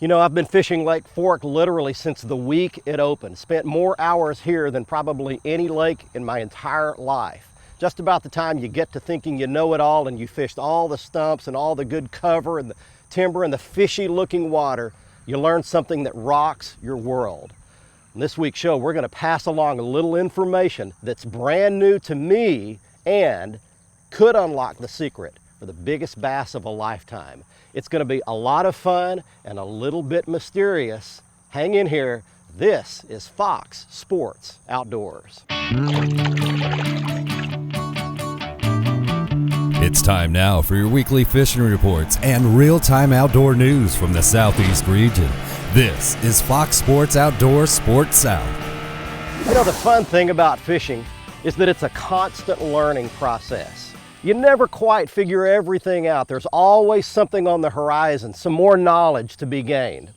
You know, I've been fishing Lake Fork literally since the week it opened. Spent more hours here than probably any lake in my entire life. Just about the time you get to thinking you know it all and you fished all the stumps and all the good cover and the timber and the fishy looking water, you learn something that rocks your world. In this week's show, we're going to pass along a little information that's brand new to me and could unlock the secret for the biggest bass of a lifetime. It's going to be a lot of fun and a little bit mysterious. Hang in here. This is Fox Sports Outdoors. It's time now for your weekly fishing reports and real-time outdoor news from the Southeast region. This is Fox Sports Outdoors Sports South. You know, the fun thing about fishing is that it's a constant learning process. You never quite figure everything out. There's always something on the horizon, some more knowledge to be gained.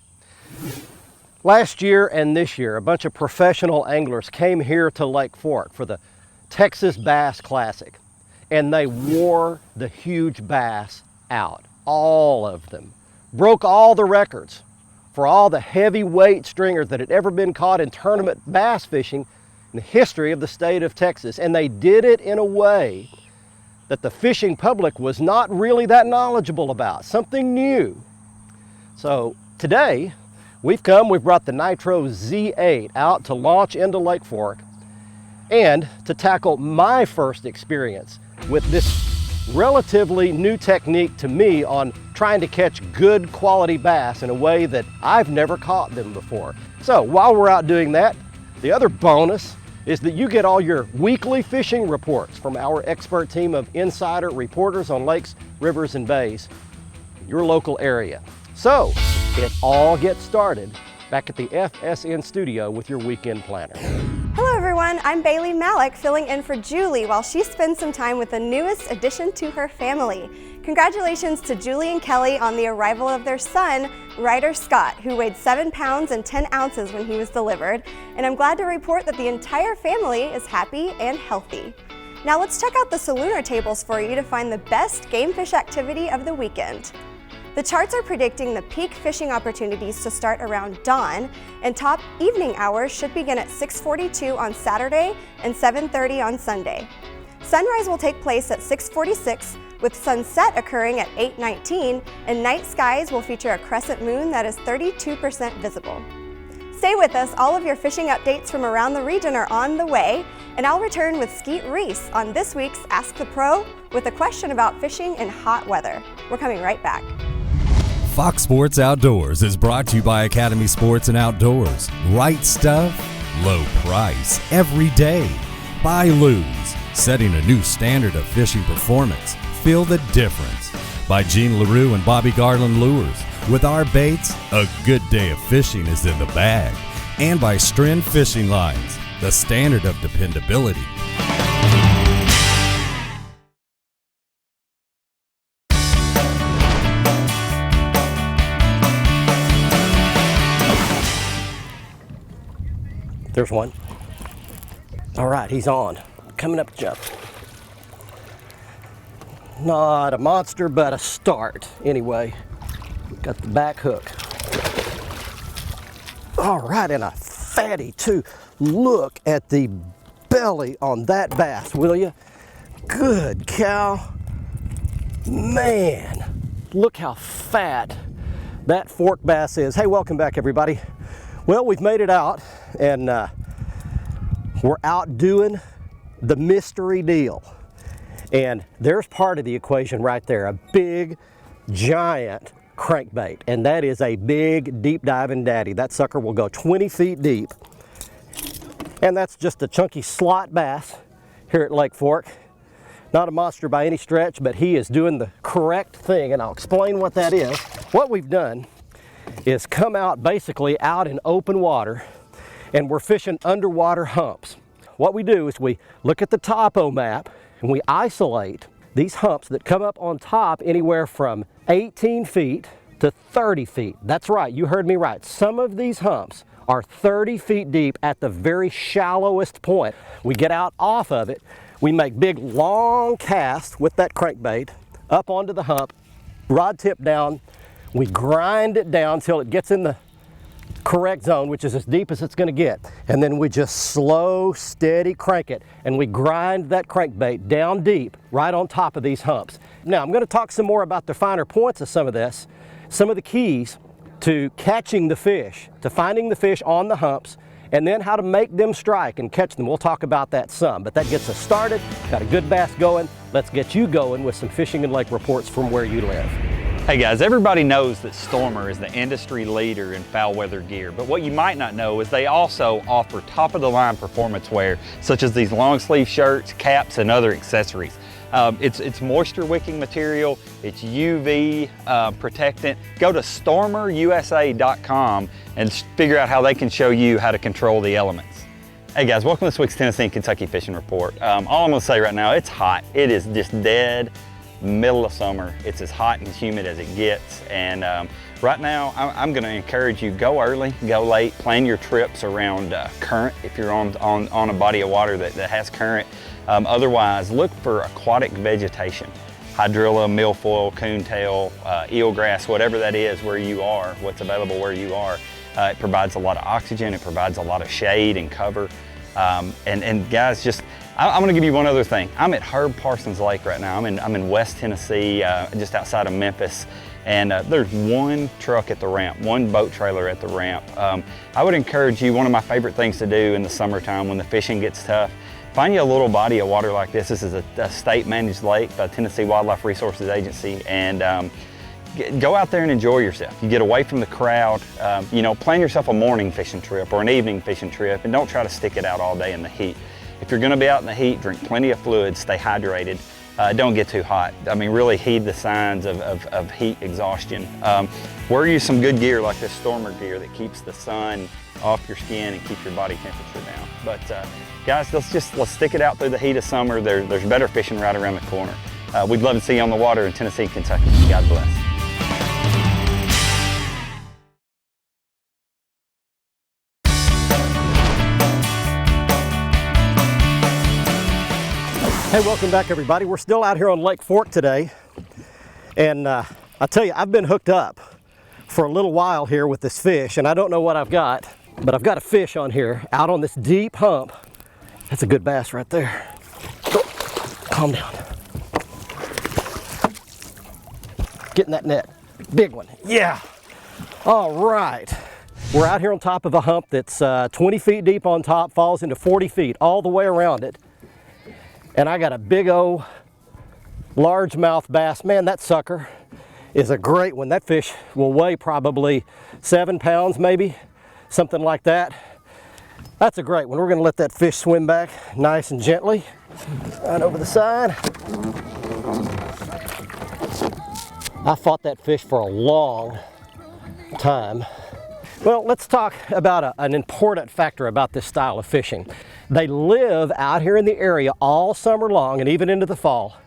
Last year and this year, a bunch of professional anglers came here to Lake Fork for the Texas Bass Classic, and they wore the huge bass out, all of them. Broke all the records for all the heavyweight stringers that had ever been caught in tournament bass fishing in the history of the state of Texas, and they did it in a way that the fishing public was not really that knowledgeable about, something new. So today, we've brought the Nitro Z8 out to launch into Lake Fork and to tackle my first experience with this relatively new technique to me on trying to catch good quality bass in a way that I've never caught them before. So while we're out doing that, the other bonus is that you get all your weekly fishing reports from our expert team of insider reporters on lakes, rivers, and bays in your local area. So it all gets started back at the FSN studio with your weekend planner. Hello everyone, I'm Bailey Malik filling in for Julie while she spends some time with the newest addition to her family. Congratulations to Julie and Kelly on the arrival of their son, Ryder Scott, who weighed 7 pounds and 10 ounces when he was delivered, and I'm glad to report that the entire family is happy and healthy. Now let's check out the Salooner tables for you to find the best game fish activity of the weekend. The charts are predicting the peak fishing opportunities to start around dawn, and top evening hours should begin at 6:42 on Saturday and 7:30 on Sunday. Sunrise will take place at 6:46, with sunset occurring at 8:19, and night skies will feature a crescent moon that is 32% visible. Stay with us, all of your fishing updates from around the region are on the way, and I'll return with Skeet Reese on this week's Ask the Pro with a question about fishing in hot weather. We're coming right back. Fox Sports Outdoors is brought to you by Academy Sports and Outdoors. Right stuff, low price, every day. By Lew's, setting a new standard of fishing performance. Feel the difference. By Gene LaRue and Bobby Garland Lures. With our baits, a good day of fishing is in the bag. And by Stren Fishing Lines, the standard of dependability. There's one. All right, he's on. Coming up to jump. Not a monster, but a start. Anyway, got the back hook. All right, and a fatty too. Look at the belly on that bass, will you? Good cow. Man, look how fat that fork bass is. Hey, welcome back everybody. Well, we've made it out, and we're out doing the mystery deal. And there's part of the equation right there, a big, giant crankbait. And that is a big, deep diving daddy. That sucker will go 20 feet deep. And that's just a chunky slot bass here at Lake Fork. Not a monster by any stretch, but he is doing the correct thing, and I'll explain what that is. What we've done is come out basically out in open water, and we're fishing underwater humps. What we do is we look at the topo map and we isolate these humps that come up on top anywhere from 18 feet to 30 feet. That's right, you heard me right. Some of these humps are 30 feet deep at the very shallowest point. We get out off of it, we make big long casts with that crankbait up onto the hump, rod tip down. We grind it down till it gets in the correct zone, which is as deep as it's going to get. And then we just slow, steady crank it, and we grind that crankbait down deep right on top of these humps. Now, I'm going to talk some more about the finer points of some of this, some of the keys to catching the fish, to finding the fish on the humps, and then how to make them strike and catch them. We'll talk about that some, but that gets us started. Got a good bass going. Let's get you going with some fishing and lake reports from where you live. Hey guys, everybody knows that Stormer is the industry leader in foul weather gear, but what you might not know is they also offer top-of-the-line performance wear, such as these long sleeve shirts, caps, and other accessories. It's moisture wicking material, it's UV protectant. Go to stormerusa.com and figure out how they can show you how to control the elements. Hey guys, welcome to this week's Tennessee and Kentucky Fishing Report. All I'm gonna say right now, it's hot. It is just dead middle of summer. It's as hot and humid as it gets, and right now I'm going to encourage you, go early, go late, plan your trips around current if you're on a body of water that has current. Otherwise, look for aquatic vegetation, hydrilla, milfoil, coontail, eelgrass, whatever that is where you are, what's available where you are. It provides a lot of oxygen, it provides a lot of shade and cover, and guys, just I'm going to give you one other thing. I'm at Herb Parsons Lake right now. I'm in West Tennessee, just outside of Memphis, and there's one truck at the ramp, one boat trailer at the ramp. I would encourage you, one of my favorite things to do in the summertime when the fishing gets tough, find you a little body of water like this. This is a state-managed lake by Tennessee Wildlife Resources Agency, and go out there and enjoy yourself. You get away from the crowd. You know, plan yourself a morning fishing trip or an evening fishing trip, and don't try to stick it out all day in the heat. If you're gonna be out in the heat, drink plenty of fluids, stay hydrated, don't get too hot. I mean, really heed the signs of heat exhaustion. Wear you some good gear like this Stormer gear that keeps the sun off your skin and keeps your body temperature down. But guys, let's stick it out through the heat of summer. There's better fishing right around the corner. We'd love to see you on the water in Tennessee and Kentucky. God bless. Hey, welcome back everybody. We're still out here on Lake Fork today, and I tell you, I've been hooked up for a little while here with this fish, and I don't know what I've got, but I've got a fish on here out on this deep hump. That's a good bass right there. Oh, calm down. Get in that net. Big one. Yeah. All right. We're out here on top of a hump that's 20 feet deep on top, falls into 40 feet all the way around it. And I got a big old largemouth bass. Man, that sucker is a great one. That fish will weigh probably 7 pounds, maybe, something like that. That's a great one. We're gonna let that fish swim back nice and gently. Right over the side. I fought that fish for a long time. Well, let's talk about an important factor about this style of fishing. They live out here in the area all summer long and even into the fall,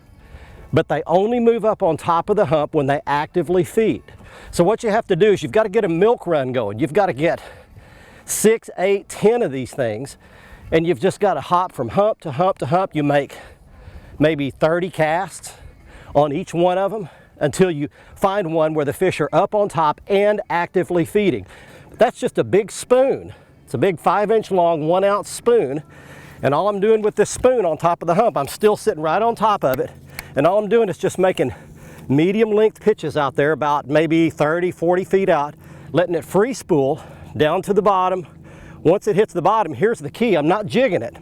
but they only move up on top of the hump when they actively feed. So what you have to do is you've got to get a milk run going. You've got to get 6, 8, 10 of these things, and you've just got to hop from hump to hump to hump. You make maybe 30 casts on each one of them until you find one where the fish are up on top and actively feeding. That's just a big spoon. It's a big 5-inch long, 1-ounce spoon. And all I'm doing with this spoon on top of the hump, I'm still sitting right on top of it. And all I'm doing is just making medium length pitches out there about maybe 30, 40 feet out, letting it free spool down to the bottom. Once it hits the bottom, here's the key, I'm not jigging it.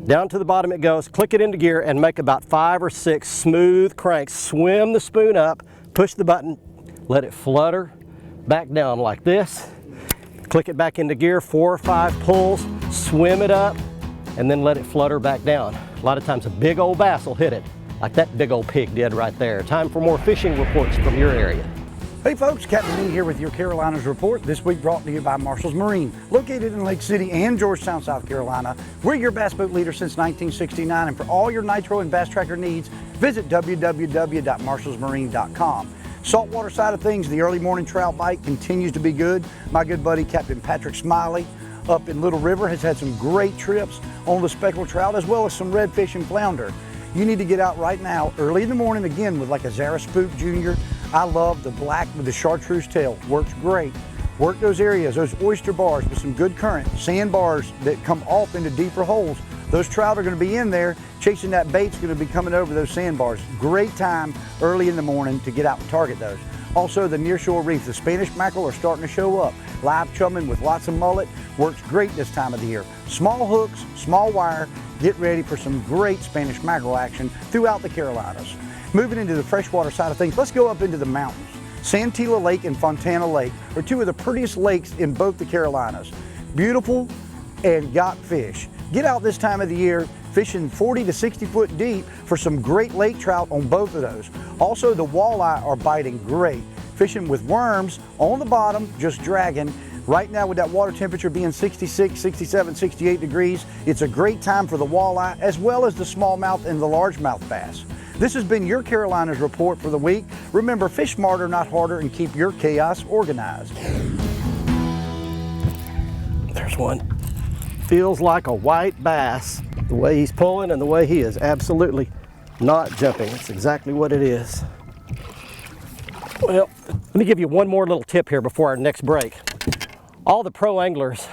Down to the bottom it goes, click it into gear and make about 5 or 6 smooth cranks. Swim the spoon up, push the button, let it flutter back down like this. Click it back into gear, 4 or 5 pulls, swim it up, and then let it flutter back down. A lot of times a big old bass will hit it, like that big old pig did right there. Time for more fishing reports from your area. Hey folks, Captain Lee here with your Carolinas report. This week brought to you by Marshall's Marine. Located in Lake City and Georgetown, South Carolina, we're your bass boat leader since 1969, and for all your nitro and bass tracker needs, visit www.marshallsmarine.com. Saltwater side of things, the early morning trout bite continues to be good. My good buddy Captain Patrick Smiley up in Little River has had some great trips on the speckled trout as well as some redfish and flounder. You need to get out right now early in the morning again with like a Zara Spook Jr., I love the black with the chartreuse tail, works great. Work those areas, those oyster bars with some good current, sandbars that come off into deeper holes. Those trout are going to be in there, chasing that bait's going to be coming over those sandbars. Great time early in the morning to get out and target those. Also, the nearshore reef, the Spanish mackerel are starting to show up. Live chumming with lots of mullet, works great this time of the year. Small hooks, small wire, get ready for some great Spanish mackerel action throughout the Carolinas. Moving into the freshwater side of things, let's go up into the mountains. Santilla Lake and Fontana Lake are two of the prettiest lakes in both the Carolinas. Beautiful and got fish. Get out this time of the year fishing 40 to 60 foot deep for some great lake trout on both of those. Also, the walleye are biting great. Fishing with worms on the bottom, just dragging. Right now with that water temperature being 66, 67, 68 degrees, it's a great time for the walleye as well as the smallmouth and the largemouth bass. This has been your Carolinas Report for the week. Remember, fish smarter, not harder, and keep your chaos organized. There's one. Feels like a white bass. The way he's pulling and the way he is absolutely not jumping. That's exactly what it is. Well, let me give you one more little tip here before our next break. All the pro anglers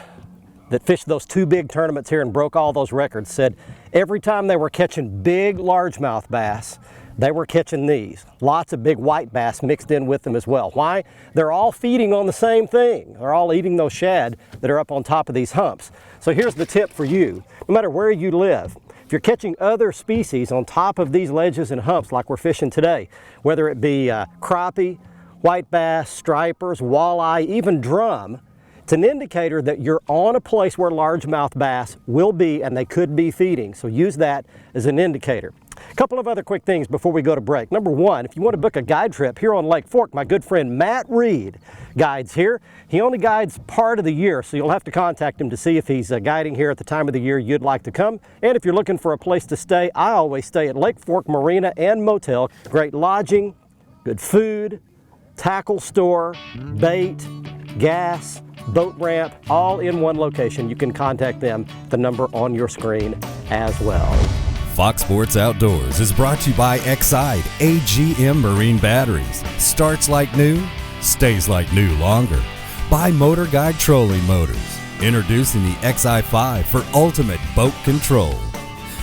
that fished those two big tournaments here and broke all those records said every time they were catching big largemouth bass, they were catching these. Lots of big white bass mixed in with them as well. Why? They're all feeding on the same thing. They're all eating those shad that are up on top of these humps. So here's the tip for you. No matter where you live, if you're catching other species on top of these ledges and humps like we're fishing today, whether it be crappie, white bass, stripers, walleye, even drum, it's an indicator that you're on a place where largemouth bass will be and they could be feeding. So use that as an indicator. A couple of other quick things before we go to break. Number one, if you want to book a guide trip here on Lake Fork, my good friend Matt Reed guides here. He only guides part of the year, so you'll have to contact him to see if he's guiding here at the time of the year you'd like to come. And if you're looking for a place to stay, I always stay at Lake Fork Marina and Motel. Great lodging, good food, tackle store, bait, gas, boat ramp, all in one location. You can contact them, the number on your screen as well. Fox Sports Outdoors is brought to you by Exide AGM Marine Batteries. Starts like new, stays like new longer. By Motor Guide Trolling Motors, introducing the XI5 for ultimate boat control.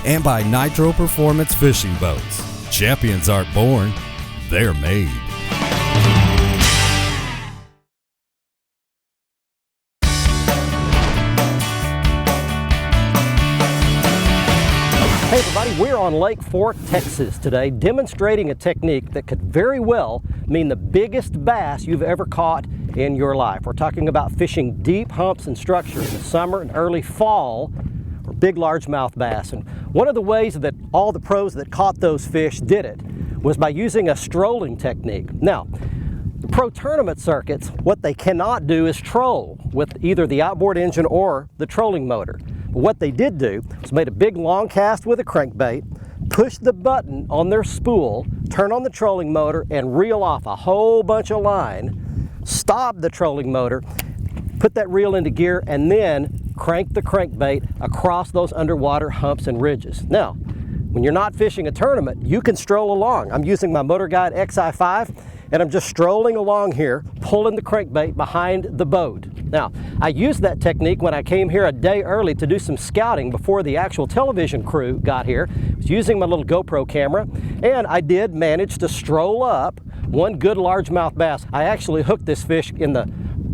And by Nitro Performance Fishing Boats. Champions aren't born, they're made. Hey everybody, we're on Lake Fork, Texas today, demonstrating a technique that could very well mean the biggest bass you've ever caught in your life. We're talking about fishing deep humps and structures in the summer and early fall for big largemouth bass. And one of the ways that all the pros that caught those fish did it was by using a strolling technique. Now, the pro tournament circuits, what they cannot do is troll with either the outboard engine or the trolling motor. But what they did do was made a big long cast with a crankbait, push the button on their spool, turn on the trolling motor and reel off a whole bunch of line, stop the trolling motor, put that reel into gear and then crank the crankbait across those underwater humps and ridges. Now, when you're not fishing a tournament, you can stroll along. I'm using my Motor Guide XI5 and I'm just strolling along here, pulling the crankbait behind the boat. Now, I used that technique when I came here a day early to do some scouting before the actual television crew got here. I was using my little GoPro camera, and I did manage to stroll up one good largemouth bass. I actually hooked this fish in the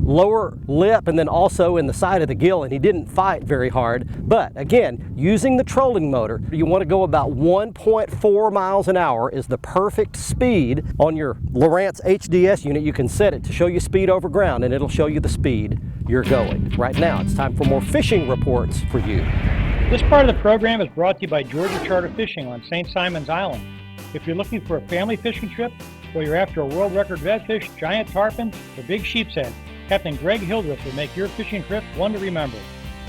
lower lip and then also in the side of the gill, and he didn't fight very hard. But again, using the trolling motor, you want to go about 1.4 miles an hour is the perfect speed. On your Lowrance HDS unit, you can set it to show you speed over ground and it'll show you the speed you're going. Right now, it's time for more fishing reports for you. This part of the program is brought to you by Georgia Charter Fishing on St. Simon's Island. If you're looking for a family fishing trip, or you're after a world record redfish, giant tarpon, or big sheepshead, Captain Greg Hildreth will make your fishing trip one to remember.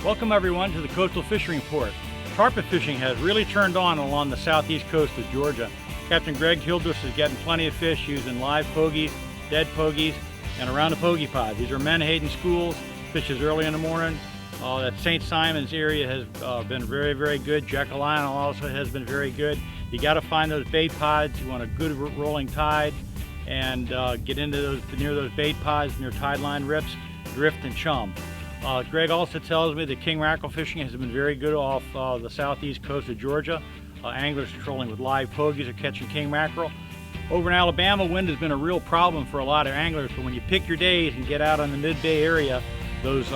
Welcome everyone to the Coastal Fishing Report. Tarpon fishing has really turned on along the southeast coast of Georgia. Captain Greg Hildreth is getting plenty of fish using live pogies, dead pogies, and around the pogie pod. These are Menhaden schools, fishes early in the morning. That St. Simon's area has been very, very good. Jekyll Island also has been very good. You got to find those bait pods. You want a good rolling tide. and get into near those bait pods, near tide line rips, drift and chum. Greg also tells me that king mackerel fishing has been very good off the southeast coast of Georgia. Anglers trolling with live pogies are catching king mackerel. Over in Alabama, wind has been a real problem for a lot of anglers, but when you pick your days and get out on the mid-bay area, those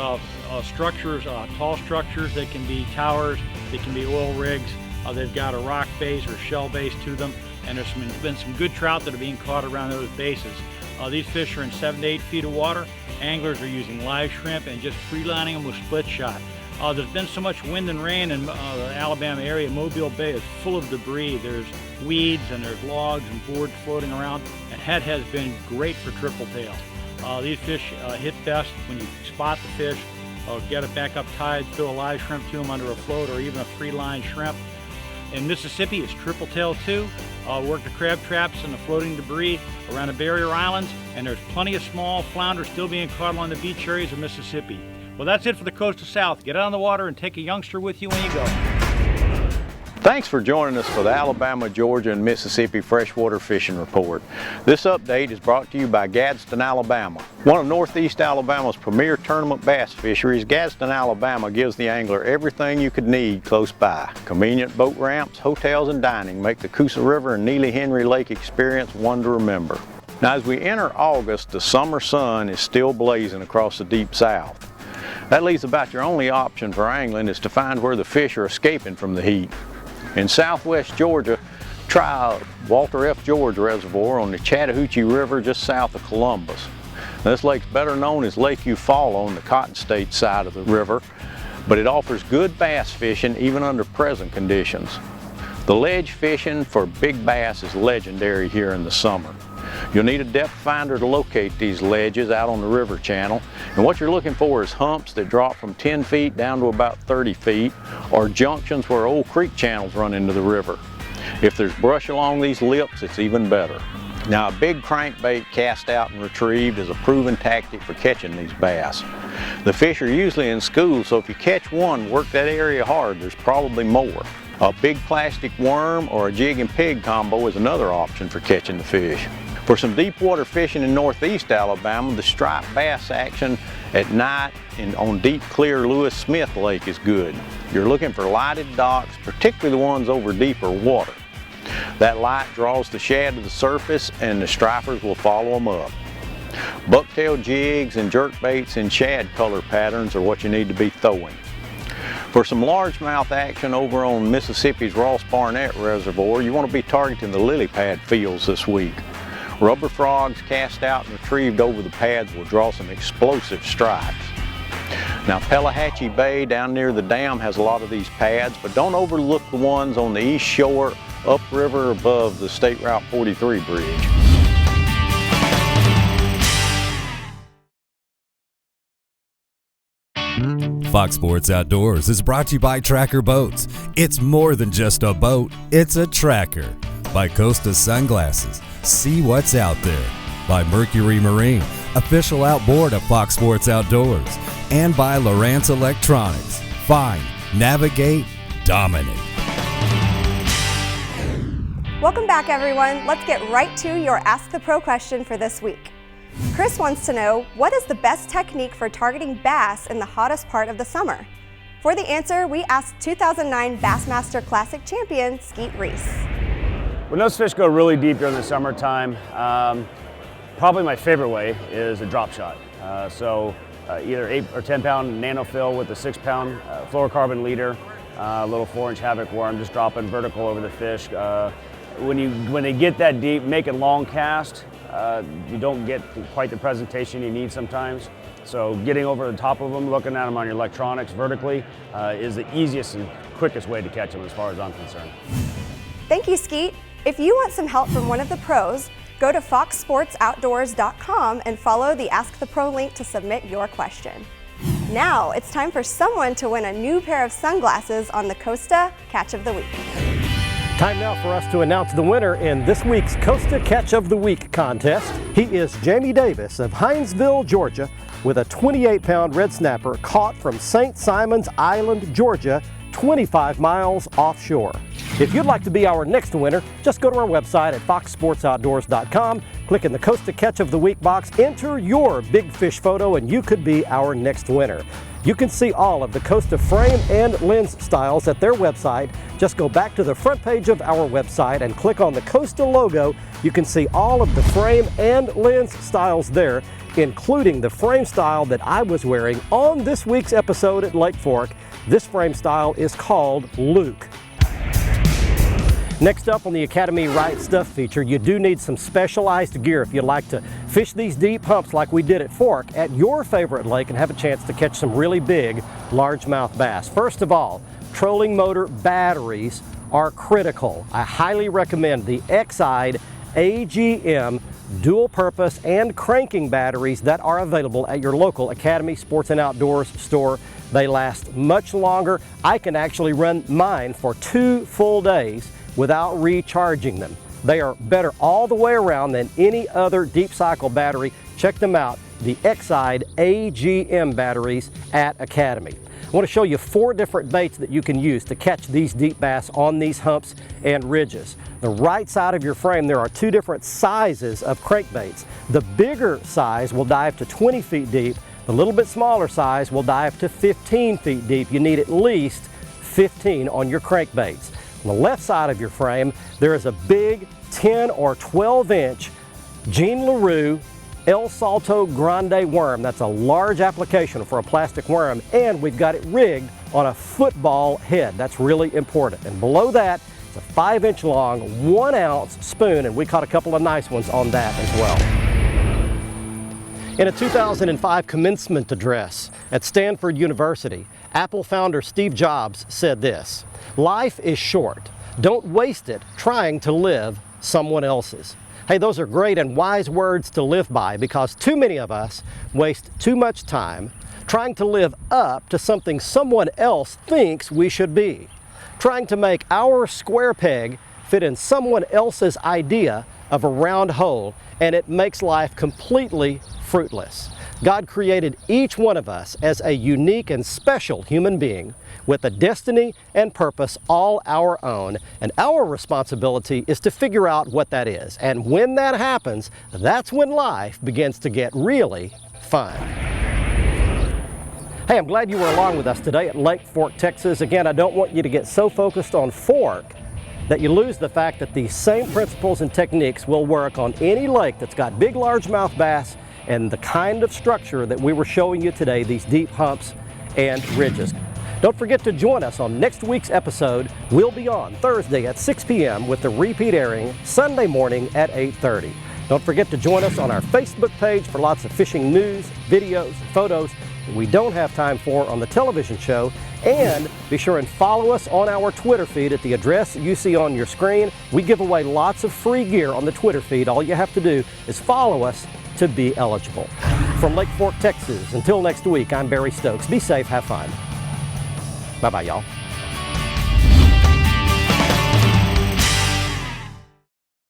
structures, tall structures, they can be towers, they can be oil rigs, they've got a rock base or shell base to them, and there's been some good trout that are being caught around those bases. These fish are in 7 to 8 feet of water. Anglers are using live shrimp and just free-lining them with split shot. There's been so much wind and rain in the Alabama area. Mobile Bay is full of debris. There's weeds and there's logs and boards floating around, and that has been great for triple tail. These fish hit best when you spot the fish, get it back up tide, throw a live shrimp to them under a float or even a free-line shrimp. In Mississippi, it's triple tail too. Work the crab traps and the floating debris around the barrier islands, and there's plenty of small flounder still being caught along the beach areas of Mississippi. Well, that's it for the Coast of South. Get out on the water and take a youngster with you when you go. Thanks for joining us for the Alabama, Georgia, and Mississippi Freshwater Fishing Report. This update is brought to you by Gadsden, Alabama. One of Northeast Alabama's premier tournament bass fisheries, Gadsden, Alabama gives the angler everything you could need close by. Convenient boat ramps, hotels, and dining make the Coosa River and Neely Henry Lake experience one to remember. Now, as we enter August, the summer sun is still blazing across the deep south. That leaves about your only option for angling is to find where the fish are escaping from the heat. In southwest Georgia, try Walter F. George Reservoir on the Chattahoochee River just south of Columbus. Now, this lake's better known as Lake Eufaula on the Cotton State side of the river, but it offers good bass fishing even under present conditions. The ledge fishing for big bass is legendary here in the summer. You'll need a depth finder to locate these ledges out on the river channel, and what you're looking for is humps that drop from 10 feet down to about 30 feet, or junctions where old creek channels run into the river. If there's brush along these lips, it's even better. Now, a big crankbait cast out and retrieved is a proven tactic for catching these bass. The fish are usually in schools, so if you catch one, work that area hard, there's probably more. A big plastic worm or a jig and pig combo is another option for catching the fish. For some deep water fishing in northeast Alabama, the striped bass action at night on deep clear Lewis Smith Lake is good. You're looking for lighted docks, particularly the ones over deeper water. That light draws the shad to the surface and the stripers will follow them up. Bucktail jigs and jerkbaits in shad color patterns are what you need to be throwing. For some largemouth action over on Mississippi's Ross Barnett Reservoir, you want to be targeting the lily pad fields this week. Rubber frogs cast out and retrieved over the pads will draw some explosive strikes. Now, Pelahatchie Bay down near the dam has a lot of these pads, but don't overlook the ones on the east shore upriver above the State Route 43 bridge. Fox Sports Outdoors is brought to you by Tracker Boats. It's more than just a boat, it's a tracker. By Costa Sunglasses, see what's out there. By Mercury Marine, official outboard of Fox Sports Outdoors. And by Lowrance Electronics. Find, navigate, dominate. Welcome back, everyone. Let's get right to your Ask the Pro question for this week. Chris wants to know, what is the best technique for targeting bass in the hottest part of the summer? For the answer, we asked 2009 Bassmaster Classic champion Skeet Reese. When those fish go really deep during the summertime, probably my favorite way is a drop shot. Either 8 or 10 pound nano fill with a 6 pound fluorocarbon leader, a little 4-inch havoc worm, just dropping vertical over the fish. When they get that deep, make it long cast. You don't get quite the presentation you need sometimes. So getting over the top of them, looking at them on your electronics vertically is the easiest and quickest way to catch them as far as I'm concerned. Thank you, Skeet. If you want some help from one of the pros, go to foxsportsoutdoors.com and follow the Ask the Pro link to submit your question. Now it's time for someone to win a new pair of sunglasses on the Costa Catch of the Week. Time now for us to announce the winner in this week's Costa Catch of the Week contest. He is Jamie Davis of Hinesville, Georgia, with a 28-pound red snapper caught from St. Simon's Island, Georgia, 25 miles offshore. If you'd like to be our next winner, just go to our website at foxsportsoutdoors.com, click in the Costa Catch of the Week box, enter your big fish photo, and you could be our next winner. You can see all of the Costa frame and lens styles at their website. Just go back to the front page of our website and click on the Costa logo. You can see all of the frame and lens styles there, including the frame style that I was wearing on this week's episode at Lake Fork. This frame style is called Luke. Next up on the Academy Right Stuff feature, you do need some specialized gear if you'd like to fish these deep humps like we did at Fork at your favorite lake and have a chance to catch some really big largemouth bass. First of all, trolling motor batteries are critical. I highly recommend the Exide AGM dual purpose and cranking batteries that are available at your local Academy Sports and Outdoors store. They last much longer. I can actually run mine for 2 full days without recharging them. They are better all the way around than any other deep cycle battery. Check them out, the Exide AGM batteries at Academy. I want to show you 4 different baits that you can use to catch these deep bass on these humps and ridges. The right side of your frame, there are 2 different sizes of crankbaits. The bigger size will dive to 20 feet deep. The little bit smaller size will dive to 15 feet deep. You need at least 15 on your crankbaits. On the left side of your frame, there is a big 10 or 12 inch Jean LaRue El Salto Grande worm. That's a large application for a plastic worm, and we've got it rigged on a football head. That's really important. And below that, it's a 5-inch long, 1 ounce spoon, and we caught a couple of nice ones on that as well. In a 2005 commencement address at Stanford University, Apple founder Steve Jobs said this: "Life is short. Don't waste it trying to live someone else's." Hey, those are great and wise words to live by, because too many of us waste too much time trying to live up to something someone else thinks we should be, trying to make our square peg fit in someone else's idea of a round hole, and it makes life completely fruitless. God created each one of us as a unique and special human being with a destiny and purpose all our own, and our responsibility is to figure out what that is. And when that happens, that's when life begins to get really fun. Hey, I'm glad you were along with us today at Lake Fork, Texas. Again, I don't want you to get so focused on Fork that you lose the fact that these same principles and techniques will work on any lake that's got big largemouth bass and the kind of structure that we were showing you today, these deep humps and ridges. Don't forget to join us on next week's episode. We'll be on Thursday at 6 p.m. with the repeat airing Sunday morning at 8:30. Don't forget to join us on our Facebook page for lots of fishing news, videos, photos that we don't have time for on the television show. And be sure and follow us on our Twitter feed at the address you see on your screen. We give away lots of free gear on the Twitter feed. All you have to do is follow us to be eligible. From Lake Fork, Texas, until next week, I'm Barry Stokes. Be safe, have fun. Bye-bye, y'all.